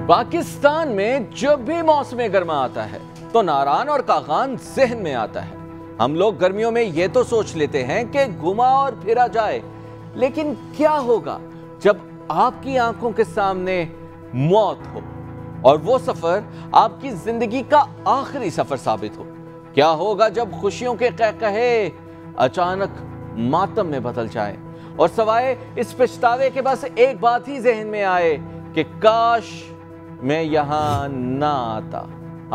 پاکستان میں جب بھی موسم گرما آتا ہے تو ناران اور کاغان ذہن میں آتا ہے۔ ہم لوگ گرمیوں میں یہ تو سوچ لیتے ہیں کہ گھما اور پھرا جائے، لیکن کیا ہوگا جب آپ کی آنکھوں کے سامنے موت ہو اور وہ سفر آپ کی زندگی کا آخری سفر ثابت ہو؟ کیا ہوگا جب خوشیوں کے قہقہے اچانک ماتم میں بدل جائیں اور سوائے اس پچھتاوے کے بس ایک بات ہی ذہن میں آئے کہ کاش میں یہاں نہ آتا؟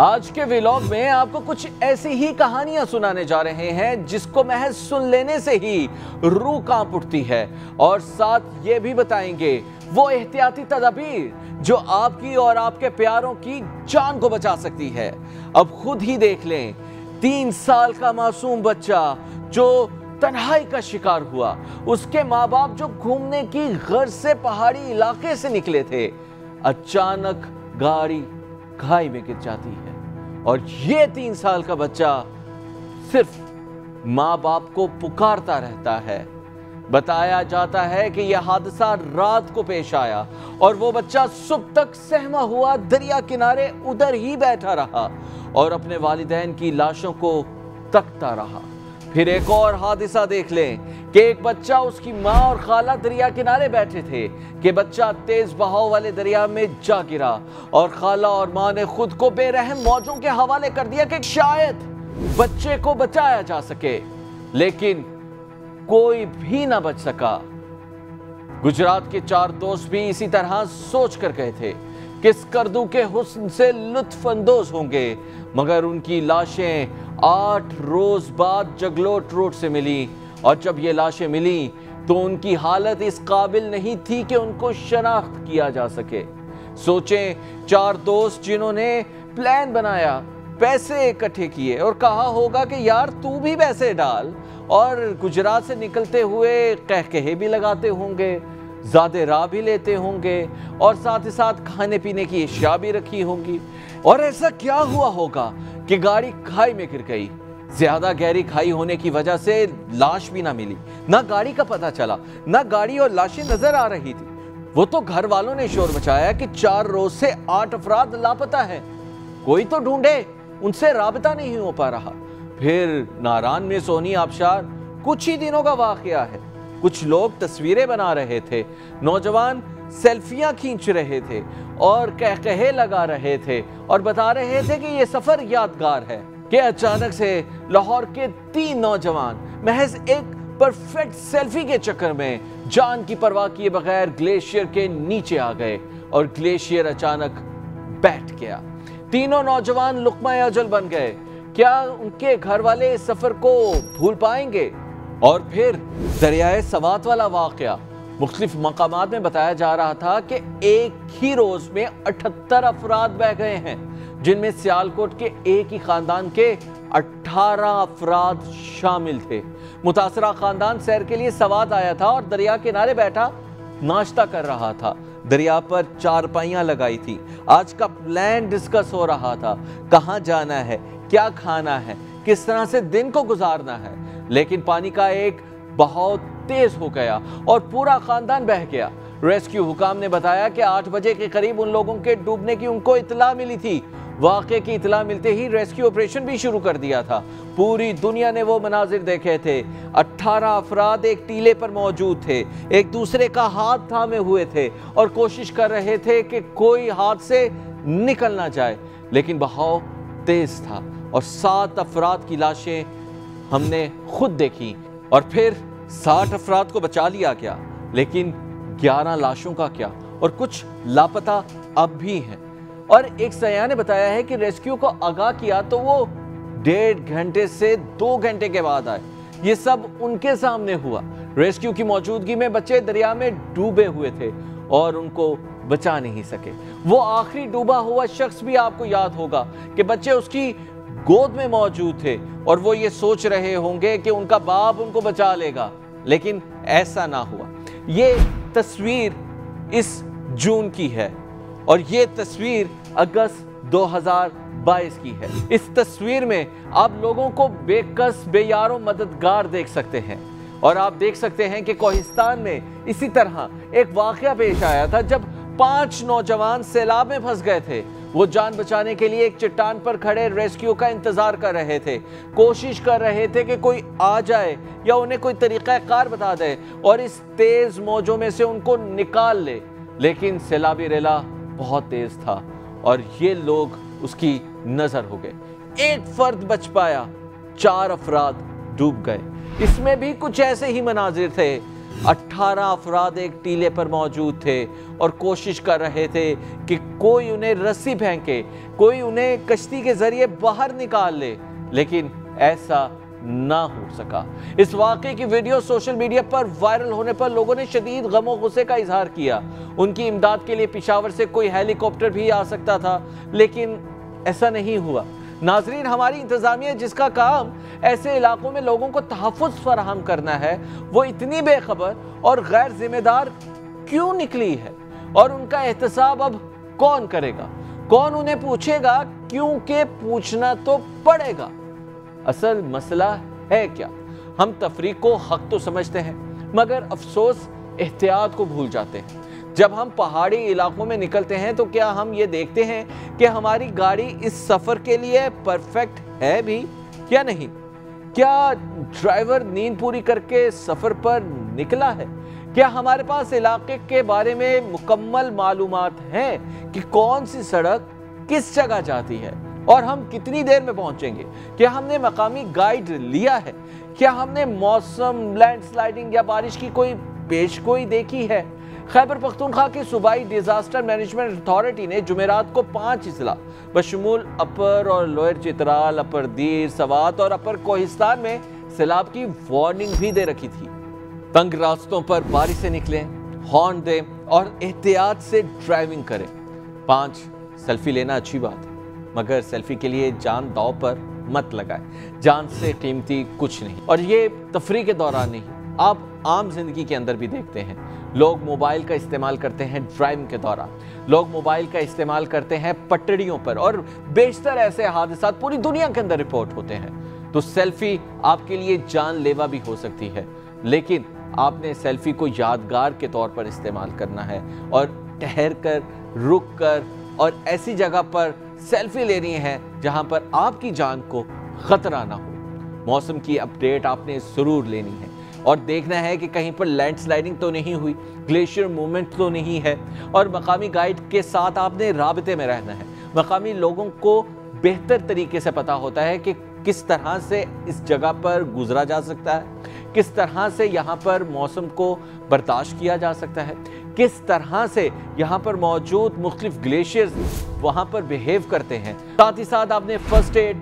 آج کے ویلاگ میں آپ کو کچھ ایسی ہی کہانیاں سنانے جا رہے ہیں جس کو محض سن لینے سے ہی روح کانپ اٹھتی ہے، اور ساتھ یہ بھی بتائیں گے وہ احتیاطی تدابیر جو آپ کی اور آپ کے پیاروں کی جان کو بچا سکتی ہے۔ اب خود ہی دیکھ لیں، 3 سال کا معصوم بچہ جو تنہائی کا شکار ہوا، اس کے ماں باپ جو گھومنے کی غرض سے پہاڑی علاقے سے نکلے تھے، اچانک گاڑی کھائی میں گر جاتی ہے اور یہ 3 سال کا بچہ صرف ماں باپ کو پکارتا رہتا ہے۔ بتایا جاتا ہے کہ یہ حادثہ رات کو پیش آیا اور وہ بچہ صبح تک سہما ہوا دریا کنارے ادھر ہی بیٹھا رہا اور اپنے والدین کی لاشوں کو تکتا رہا۔ پھر ایک اور حادثہ دیکھ لیں کہ ایک بچہ، اس کی ماں اور خالہ دریا کنارے بیٹھے تھے کہ بچہ تیز بہاؤ والے دریا میں جا گرا اور خالہ اور ماں نے خود کو بے رحم موجوں کے حوالے کر دیا کہ شاید بچے کو بچایا جا سکے، لیکن کوئی بھی نہ بچ سکا۔ گجرات کے 4 دوست بھی اسی طرح سوچ کر گئے تھے کہ اس کردو کے حسن سے لطف اندوز ہوں گے، مگر ان کی لاشیں 8 روز بعد جگلوٹ روڈ سے ملی، اور جب یہ لاشیں ملی تو ان کی حالت اس قابل نہیں تھی کہ ان کو شناخت کیا جا سکے۔ سوچیں، 4 دوست جنہوں نے پلان بنایا، پیسے اکٹھے کیے اور کہا ہوگا کہ یار تو بھی پیسے ڈال، اور گجرات سے نکلتے ہوئے قہقہے بھی لگاتے ہوں گے، زیادہ راہ بھی لیتے ہوں گے، اور ساتھ ہی ساتھ کھانے پینے کی اشیاء بھی رکھی ہوں گی، اور ایسا کیا ہوا ہوگا کہ گاڑی کھائی میں گر گئی۔ زیادہ گہری کھائی ہونے کی وجہ سے لاش بھی نہ ملی، نہ گاڑی کا پتہ چلا، نہ گاڑی اور لاشیں نظر آ رہی تھی۔ وہ تو گھر والوں نے شور مچایا کہ 4 روز سے 8 افراد لاپتہ ہیں، کوئی تو ڈھونڈے، ان سے رابطہ نہیں ہو پا رہا۔ پھر ناران میں سونی آبشار کچھ ہی دنوں کا واقعہ ہے۔ کچھ لوگ تصویریں بنا رہے تھے، نوجوان سیلفیاں کھینچ رہے تھے اور قہقہے لگا رہے تھے اور بتا رہے تھے کہ یہ سفر یادگار ہے، کہ اچانک سے لاہور کے 3 نوجوان محض ایک پرفیکٹ سیلفی کے چکر میں جان کی پرواہ کیے بغیر گلیشیئر کے نیچے آ گئے اور گلیشیئر اچانک بیٹھ گیا۔ تینوں نوجوان لقمہ اجل بن گئے۔ کیا ان کے گھر والے اس سفر کو بھول پائیں گے؟ اور پھر دریائے سوات والا واقعہ، مختلف مقامات میں بتایا جا رہا تھا کہ ایک ہی روز میں 78 افراد بہہ گئے ہیں، جن میں سیالکوٹ کے ایک ہی خاندان کے 18 افراد شامل تھے۔ متاثرہ خاندان سیر کے لیے سوات آیا تھا اور دریا کنارے بیٹھا ناشتہ کر رہا تھا۔ دریا پر چارپائیاں لگائی تھی، آج کا پلان ڈسکس ہو رہا تھا، کہاں جانا ہے، کیا کھانا ہے، کس طرح سے دن کو گزارنا ہے، لیکن پانی کا ایک بہت تیز ہو گیا اور پورا خاندان بہہ گیا۔ ریسکیو حکام نے بتایا کہ 8 بجے کے قریب ان لوگوں کے ڈوبنے کی ان کو اطلاع ملی تھی۔ واقعے کی اطلاع ملتے ہی ریسکیو آپریشن بھی شروع کر دیا تھا۔ پوری دنیا نے وہ مناظر دیکھے تھے۔ 18 افراد ایک ٹیلے پر موجود تھے، ایک دوسرے کا ہاتھ تھامے ہوئے تھے اور کوشش کر رہے تھے کہ کوئی ہاتھ سے نکل نہ جائے، لیکن بہاؤ تیز تھا اور 7 افراد کی لاشیں ہم نے خود دیکھی، اور پھر 60 افراد کو بچا لیا گیا، لیکن 11 لاشوں کا کیا؟ اور کچھ لاپتہ اب بھی ہیں۔ اور ایک سیاح نے بتایا ہے کہ ریسکیو کو آگاہ کیا تو وہ 1.5 گھنٹے سے 2 گھنٹے کے بعد آئے۔ یہ سب ان کے سامنے ہوا۔ ریسکیو کی موجودگی میں بچے دریا میں ڈوبے ہوئے تھے اور ان کو بچا نہیں سکے۔ وہ آخری ڈوبا ہوا شخص بھی آپ کو یاد ہوگا کہ بچے اس کی گود میں موجود تھے اور وہ یہ سوچ رہے ہوں گے کہ ان کا باپ ان کو بچا لے گا، لیکن ایسا نہ ہوا۔ یہ تصویر اس جون کی ہے اور یہ تصویر اگست 2022 کی ہے۔ اس تصویر میں آپ لوگوں کو بے کس بے یار و مددگار دیکھ سکتے ہیں، اور آپ دیکھ سکتے ہیں کہ کوہستان میں اسی طرح ایک واقعہ پیش آیا تھا جب 5 नौजवान सैलाब में फंस गए थे। वो जान बचाने के लिए एक चट्टान पर खड़े रेस्क्यू का इंतजार कर रहे थे, कोशिश कर रहे थे कि कोई आ जाए या उन्हें कोई तरीका कार बता दे और इस तेज मौजों में से उनको निकाल ले। लेकिन सैलाबी रेला बहुत तेज था और ये लोग उसकी नजर हो गए। एक फर्द बच पाया, 4 अफराद डूब गए। इसमें भी कुछ ऐसे ही मनाजिर थे। 18 अफराद एक टीले पर मौजूद थे और कोशिश कर रहे थे कि कोई उन्हें रस्सी फेंके, कोई उन्हें कश्ती के जरिए बाहर निकाल ले, लेकिन ऐसा ना हो सका। इस वाक़े की वीडियो सोशल मीडिया पर वायरल होने पर लोगों ने शदीद गम और गुस्से का इजहार किया। उनकी इमदाद के लिए पेशावर से कोई हेलीकॉप्टर भी आ सकता था, लेकिन ऐसा नहीं हुआ। नाजरीन, हमारी इंतजामिया जिसका काम ऐसे इलाकों में लोगों को तहफ़्फ़ुज़ फराहम करना है, वो इतनी बेखबर और गैर जिम्मेदार क्यों निकली है? और उनका एहतसाब अब कौन करेगा? कौन उन्हें पूछेगा? क्योंकि पूछना तो पड़ेगा। असल मसला है क्या? हम तफरीक को हक तो समझते हैं, मगर अफसोस एहतियात को भूल जाते हैं। जब हम पहाड़ी इलाकों में निकलते हैं तो क्या हम ये देखते हैं कि हमारी गाड़ी इस सफ़र के लिए परफेक्ट है भी या नहीं? क्या ड्राइवर नींद पूरी करके सफ़र पर निकला है? क्या हमारे पास इलाके के बारे में मुकम्मल मालूमात हैं कि कौन सी सड़क किस जगह जाती है और हम कितनी देर में पहुंचेंगे? क्या हमने मकामी गाइड लिया है? क्या हमने मौसम, लैंडस्लाइडिंग या बारिश की कोई पेशगोई देखी है? खैबर पख्तूनख्वा की सूबाई डिजास्टर मैनेजमेंट अथॉरिटी ने जुमेरात को 5 अजला बशमूल अपर और लोअर चित्राल, अपर दीर, सवात और अपर कोहिस्तान में सैलाब की वार्निंग भी दे रखी थी। तंग रास्तों पर बारी से निकलें, हॉर्न दें और एहतियात से ड्राइविंग करें। 5 सेल्फी लेना अच्छी बात है, मगर सेल्फी के लिए जान दांव पर मत लगाएं। जान से कीमती कुछ नहीं। और ये तफरीह के दौरान नहीं, आप आम जिंदगी के अंदर भी देखते हैं। लोग मोबाइल का इस्तेमाल करते हैं ड्राइविंग के दौरान, लोग मोबाइल का इस्तेमाल करते हैं पटड़ियों पर, और बेशतर ऐसे हादसात पूरी दुनिया के अंदर रिपोर्ट होते हैं। तो सेल्फी आपके लिए जानलेवा भी हो सकती है, लेकिन आपने सेल्फी को यादगार के तौर पर इस्तेमाल करना है और ठहर कर, रुक कर और ऐसी जगह पर सेल्फी लेनी है जहां पर आपकी जान को खतरा ना हो। मौसम की अपडेट आपने जरूर लेनी है और देखना है कि कहीं पर लैंडस्लाइडिंग तो नहीं हुई, ग्लेशियर मूवमेंट तो नहीं है, और मकामी गाइड के साथ आपने राबते में रहना है। मकामी लोगों को बेहतर तरीके से पता होता है कि किस तरह से इस जगह पर गुजरा जा सकता है, किस तरह से यहाँ पर मौसम को बर्दाश्त किया जा सकता है, किस तरह से यहाँ पर मौजूद मुख्तलिफ ग्लेशियर्स वहाँ पर बिहेव करते हैं। साथ ही साथ आपने first aid,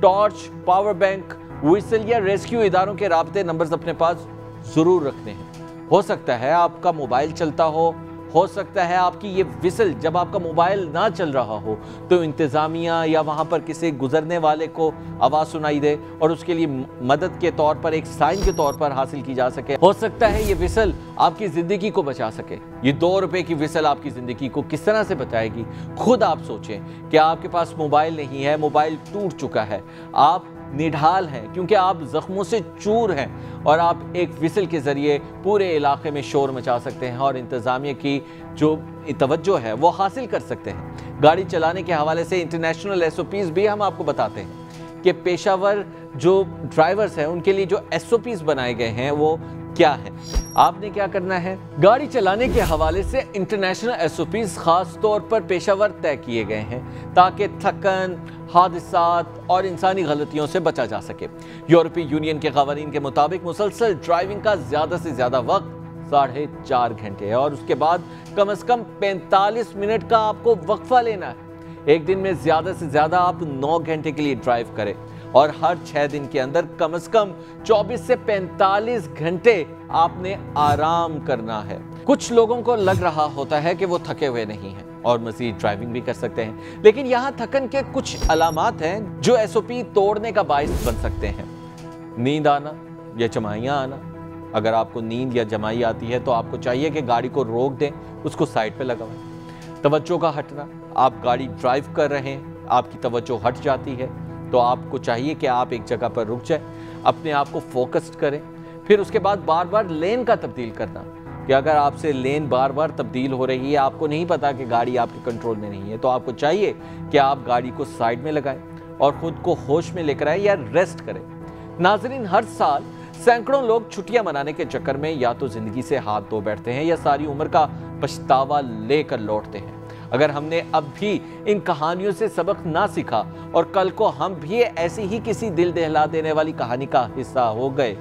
torch, power bank, whistle या रेस्क्यू इदारों के राब्ते नंबर्स अपने पास जरूर रखने हैं। हो सकता है आपका मोबाइल चलता हो सकता है आपकी ये व्हिसल जब आपका मोबाइल ना चल रहा हो तो इंतजामिया या वहां पर किसी गुजरने वाले को आवाज सुनाई दे और उसके लिए मदद के तौर पर एक साइन के तौर पर हासिल की जा सके। हो सकता है ये व्हिसल आपकी जिंदगी को बचा सके। ये 2 रुपए की व्हिसल आपकी जिंदगी को किस तरह से बचाएगी, खुद आप सोचें। कि आपके पास मोबाइल नहीं है, मोबाइल टूट चुका है, आप निढाल हैं क्योंकि आप जख्मों से चूर हैं, और आप एक व्हिसल के जरिए पूरे इलाके में शोर मचा सकते हैं और इंतजामिया की जो तवज्जो है वो हासिल कर सकते हैं। गाड़ी चलाने के हवाले से इंटरनेशनल SOPs भी हम आपको बताते हैं कि पेशावर जो ड्राइवर्स हैं उनके लिए जो SOPs बनाए गए हैं वो क्या है। आपने क्या करना है, गाड़ी चलाने के हवाले से इंटरनेशनल SOPs खास तौर पर पेशावर तय किए गए हैं ताकि थकन, हादसात और इंसानी गलतियों से बचा जा सके। यूरोपीय यूनियन के कवानीन के मुताबिक मुसलसल ड्राइविंग का ज्यादा से ज्यादा वक्त 4.5 घंटे है और उसके बाद कम से कम 45 मिनट का आपको वक्फा लेना है। एक दिन में ज्यादा से ज्यादा आप 9 घंटे के लिए ड्राइव करें और हर 6 दिन के अंदर कम से कम 24 से 45 घंटे आपने आराम करना है। कुछ लोगों को लग रहा होता है कि वो थके हुए नहीं हैं और मजीद ड्राइविंग भी कर सकते हैं, लेकिन यहाँ थकन के कुछ अलामात हैं जो SOP तोड़ने का बाइस बन सकते हैं। नींद आना या जमाइयाँ आना। अगर आपको नींद या जमाई आती है तो आपको चाहिए कि गाड़ी को रोक दें, उसको साइड पे लगाएं। तवज्जो का हटना, आप गाड़ी ड्राइव कर रहे हैं, आपकी तवज्जो हट जाती है तो आपको चाहिए कि आप एक जगह पर रुक जाएं, अपने आप को फोकस्ड करें। फिर उसके बाद बार बार लेन का तब्दील करना, कि अगर आपसे लेन बार बार तब्दील हो रही है, आपको नहीं पता कि गाड़ी आपके कंट्रोल में नहीं है, तो आपको चाहिए कि आप गाड़ी को साइड में लगाएं और खुद को होश में लेकर आए या रेस्ट करें। नाज़रीन, हर साल सैकड़ों लोग छुट्टियां मनाने के चक्कर में या तो जिंदगी से हाथ धो बैठते हैं या सारी उम्र का पछतावा लेकर लौटते हैं। अगर हमने अब भी इन कहानियों से सबक ना सीखा और कल को हम भी ऐसी ही किसी दिल दहला देने वाली कहानी का हिस्सा हो गए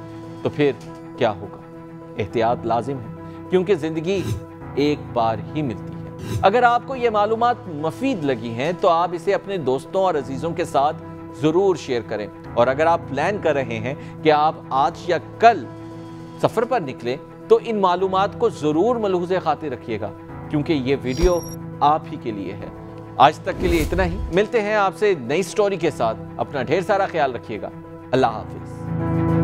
तो फिर क्या होगा? एहतियात लाजिम है, क्योंकि जिंदगी एक बार ही मिलती है। अगर आपको ये मालूमात मुफीद लगी हैं तो आप इसे अपने दोस्तों और अजीजों के साथ जरूर शेयर करें। और अगर आप प्लान कर रहे हैं कि आप आज या कल सफर पर निकलें तो इन मालूमात को जरूर मलहूज़े खातिर रखिएगा, क्योंकि ये वीडियो आप ही के लिए है। आज तक के लिए इतना ही। मिलते हैं आपसे नई स्टोरी के साथ। अपना ढेर सारा ख्याल रखिएगा। अल्लाह हाफिज।